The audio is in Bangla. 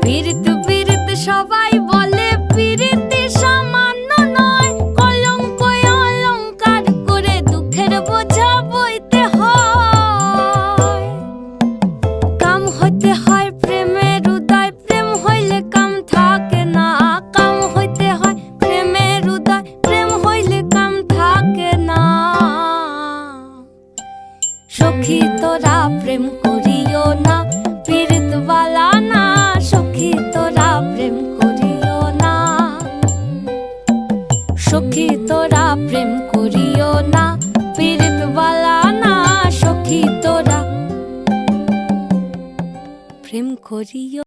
পীড়িত পীড়িত সবাই বলে পীড়িতি সামান্য নয়, কলঙ্ক অলঙ্কার করে দুঃখের বোঝা বইতে হয়। কাম হইতে হয় প্রেমের উদয়, প্রেম হইলে কাম থাকে না। কাম হইতে হয় প্রেমের উদয়, প্রেম হইলে কাম থাকে না। সখী তোরা প্রেম করিও না, পীড়িত বালা না। সখী তোরা প্রেম করিও না, সখী তোরা প্রেম করিও না, পীড়িত বালা না। সখী তোরা প্রেম করিও।